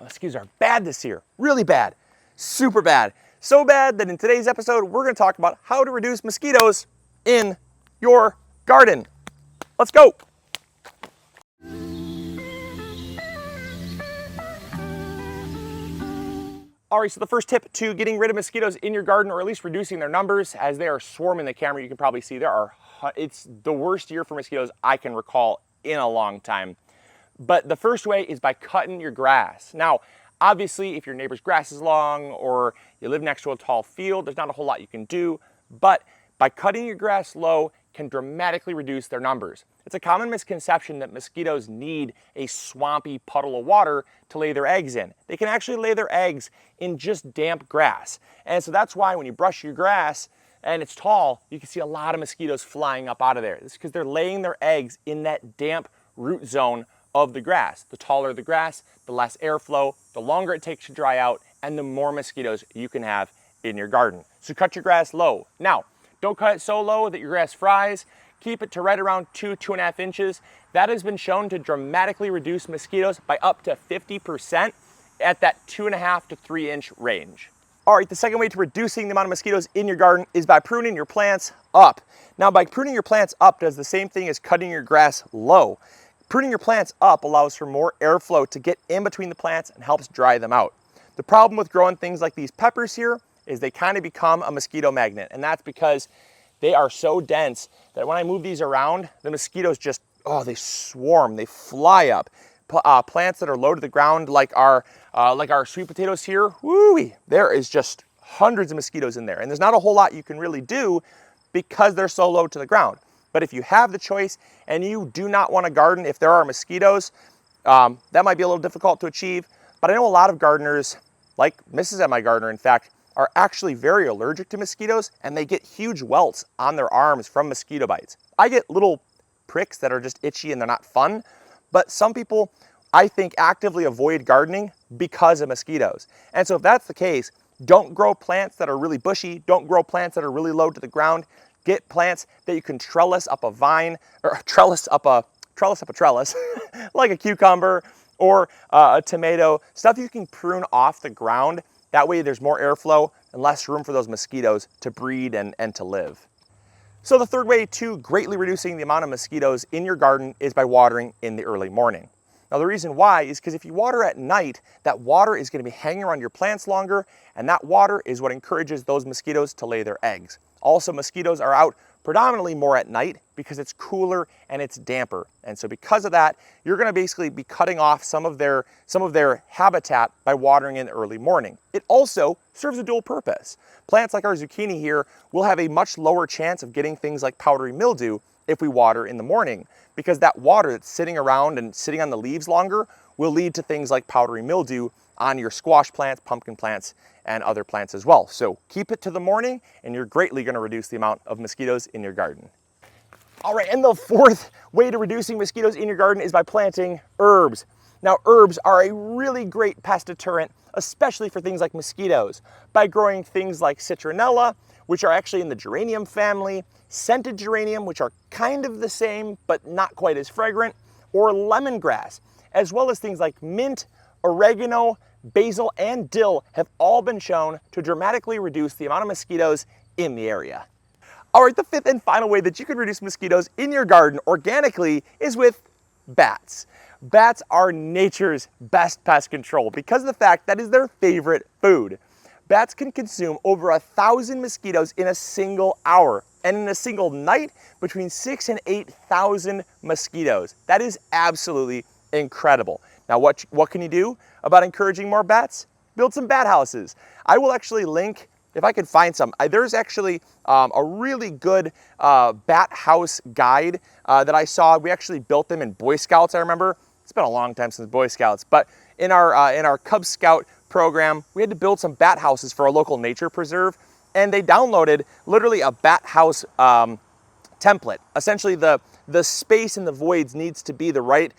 Mosquitoes are bad this year, really bad, super bad. So bad that in today's episode, we're gonna talk about how to reduce mosquitoes in your garden. Let's go. All right, so the first tip to getting rid of mosquitoes in your garden, or at least reducing their numbers, as they are swarming the camera, you can probably see it's the worst year for mosquitoes I can recall in a long time. But the first way is by cutting your grass. Now, obviously, if your neighbor's grass is long or you live next to a tall field, there's not a whole lot you can do, but by cutting your grass low can dramatically reduce their numbers. It's a common misconception that mosquitoes need a swampy puddle of water to lay their eggs in. They can actually lay their eggs in just damp grass. And so that's why when you brush your grass and it's tall, you can see a lot of mosquitoes flying up out of there. It's because they're laying their eggs in that damp root zone of the grass. The taller the grass, the less airflow, the longer it takes to dry out, and the more mosquitoes you can have in your garden. So cut your grass low. Now, don't cut it so low that your grass fries. Keep it to right around 2.5 inches. That has been shown to dramatically reduce mosquitoes by up to 50% at that 2.5 to 3 inch range. All right, the second way to reducing the amount of mosquitoes in your garden is by pruning your plants up. Now, by pruning your plants up does the same thing as cutting your grass low. Pruning your plants up allows for more airflow to get in between the plants and helps dry them out. The problem with growing things like these peppers here is they kind of become a mosquito magnet, and that's because they are so dense that when I move these around, the mosquitoes just, they swarm, they fly up. Plants that are low to the ground like our sweet potatoes here, woo-wee, there is just hundreds of mosquitoes in there, and there's not a whole lot you can really do because they're so low to the ground. But if you have the choice and you do not want to garden if there are mosquitoes, that might be a little difficult to achieve. But I know a lot of gardeners, like Mrs. MIgardener, in fact, are actually very allergic to mosquitoes, and they get huge welts on their arms from mosquito bites. I get little pricks that are just itchy and they're not fun, but some people, I think, actively avoid gardening because of mosquitoes. And so if that's the case, don't grow plants that are really bushy, don't grow plants that are really low to the ground. Get plants that you can trellis up a vine, or trellis up a trellis, like a cucumber or a tomato, stuff you can prune off the ground. That way there's more airflow and less room for those mosquitoes to breed and to live. So the third way to greatly reducing the amount of mosquitoes in your garden is by watering in the early morning. Now the reason why is because if you water at night, that water is going to be hanging around your plants longer, and that water is what encourages those mosquitoes to lay their eggs. Also, mosquitoes are out predominantly more at night because it's cooler and it's damper. And so because of that, you're going to basically be cutting off some of their habitat by watering in the early morning. It also serves a dual purpose. Plants like our zucchini here will have a much lower chance of getting things like powdery mildew if we water in the morning, because that water that's sitting around and sitting on the leaves longer will lead to things like powdery mildew on your squash plants, pumpkin plants, and other plants as well. So keep it to the morning and you're greatly going to reduce the amount of mosquitoes in your garden. All right, and the fourth way to reducing mosquitoes in your garden is by planting herbs. Now, herbs are a really great pest deterrent, especially for things like mosquitoes, by growing things like citronella, which are actually in the geranium family, scented geranium, which are kind of the same but not quite as fragrant, or lemongrass, as well as things like mint, oregano, basil, and dill have all been shown to dramatically reduce the amount of mosquitoes in the area. All right, the fifth and final way that you can reduce mosquitoes in your garden organically is with bats. Bats are nature's best pest control because of the fact that is their favorite food. Bats can consume over 1,000 mosquitoes in a single hour, and in a single night, between 6,000 and 8,000 mosquitoes. That is absolutely incredible. Now, what can you do about encouraging more bats? Build some bat houses. I will actually link, if I could find some, there's actually a really good bat house guide that I saw. We actually built them in Boy Scouts, I remember. It's been a long time since Boy Scouts, but in our Cub Scout program, we had to build some bat houses for a local nature preserve, and they downloaded literally a bat house template. Essentially, the space in the voids needs to be the right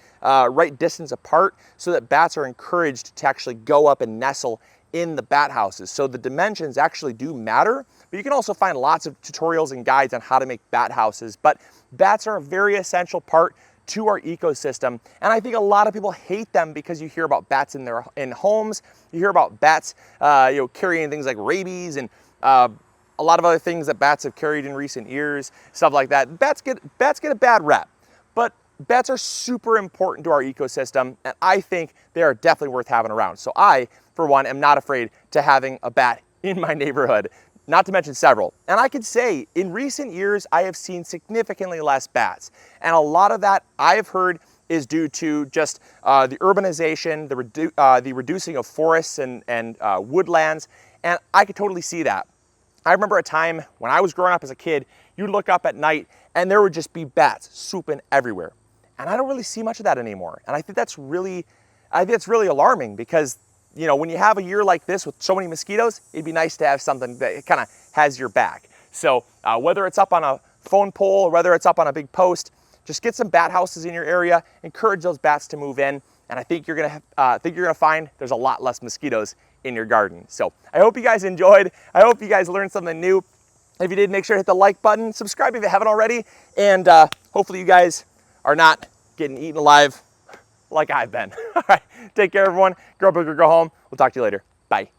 distance apart so that bats are encouraged to actually go up and nestle in the bat houses. So the dimensions actually do matter, but you can also find lots of tutorials and guides on how to make bat houses. But bats are a very essential part to our ecosystem. And I think a lot of people hate them because you hear about bats in homes, you hear about bats carrying things like rabies and a lot of other things that bats have carried in recent years, stuff like that. Bats get a bad rep, but bats are super important to our ecosystem, and I think they are definitely worth having around. So I, for one, am not afraid to having a bat in my neighborhood, not to mention several. And I can say, in recent years, I have seen significantly less bats. And a lot of that I have heard is due to just the urbanization, the reducing of forests and woodlands, and I could totally see that. I remember a time when I was growing up as a kid, you'd look up at night and there would just be bats swooping everywhere. And I don't really see much of that anymore. And I think that's really alarming because, you know, when you have a year like this with so many mosquitoes, it'd be nice to have something that kind of has your back. So whether it's up on a phone pole or whether it's up on a big post, just get some bat houses in your area, encourage those bats to move in, and I think you're gonna find there's a lot less mosquitoes in your garden. So I hope you guys enjoyed. I hope you guys learned something new. If you did, make sure to hit the like button, subscribe if you haven't already, and hopefully you guys are not getting eaten alive like I've been. All right, take care everyone. Grow big or go home. We'll talk to you later. Bye.